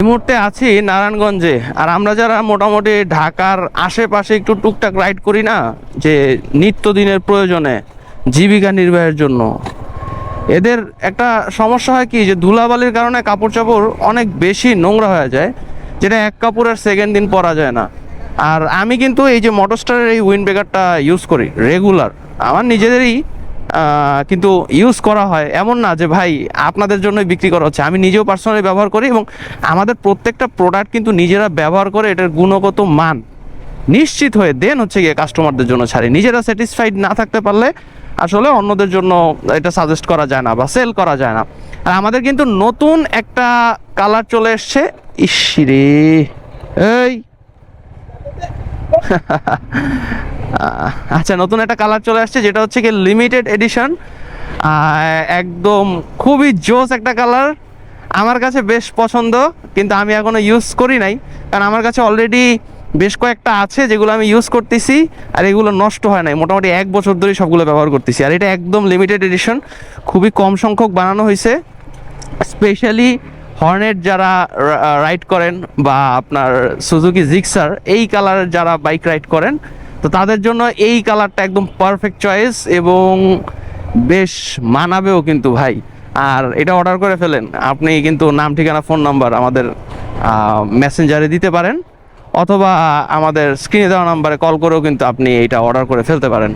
এই মুহূর্তে আছি নারায়ণগঞ্জে। আর আমরা যারা মোটামুটি ঢাকার আশেপাশে একটু টুকটাক রাইড করি না, যে নিত্যদিনের প্রয়োজনে জীবিকা নির্বাহের জন্য, এদের একটা সমস্যা হয় কি, যে ধুলাবালির কারণে কাপড় চাপড় অনেক বেশি নোংরা হয়ে যায়, যেটা এক কাপড়ের সেকেন্ড দিন পরা যায় না। আর আমি কিন্তু এই যে মোটরস্টারের এই উইন্ড ব্রেকারটা ইউজ করি রেগুলার, আমার নিজেদেরই কিন্তু ইউজ করা হয়, এমন না যে ভাই আপনাদের জন্যই বিক্রি করা হচ্ছে। আমি নিজেও পার্সোনালি ব্যবহার করি এবং আমাদের প্রত্যেকটা প্রোডাক্ট কিন্তু নিজেরা ব্যবহার করে এটার গুণগত মান নিশ্চিত হয়ে দেন হচ্ছে গিয়ে কাস্টমারদের জন্য ছাড়ি। নিজেরা স্যাটিসফাইড না থাকতে পারলে আসলে অন্যদের জন্য এটা সাজেস্ট করা যায় না বা সেল করা যায় না। আর আমাদের কিন্তু নতুন একটা কালার চলে এসছে। ইসরে এই আচ্ছা, নতুন একটা কালার চলে আসছে, যেটা হচ্ছে কি লিমিটেড এডিশন। একদম খুবই জোস একটা কালার, আমার কাছে বেশ পছন্দ, কিন্তু আমি এখনো ইউজ করি নাই, কারণ আমার কাছে অলরেডি বেশ কয়েকটা আছে যেগুলো আমি ইউজ করতেছি, আর এগুলো নষ্ট হয় নাই। মোটামুটি 1 বছর ধরে সবগুলো ব্যবহার করতেছি। আর এটা একদম লিমিটেড এডিশন, খুবই কম সংখ্যক বানানো হয়েছে, স্পেশালি হর্নেট যারা রাইড করেন বা আপনার সুজুকি জিক্সার এই কালারের যারা বাইক রাইড করেন, তো তাদের জন্য এই কালারটা একদম পারফেক্ট চয়েস এবং বেশ মানাবেও কিন্তু ভাই। আর এটা অর্ডার করে ফেলেন, আপনি কিন্তু নাম, ঠিকানা, ফোন নাম্বার আমাদের মেসেঞ্জারে দিতে পারেন, অথবা আমাদের স্ক্রিনে দেওয়া নাম্বারে কল করেও কিন্তু আপনি এইটা অর্ডার করে ফেলতে পারেন।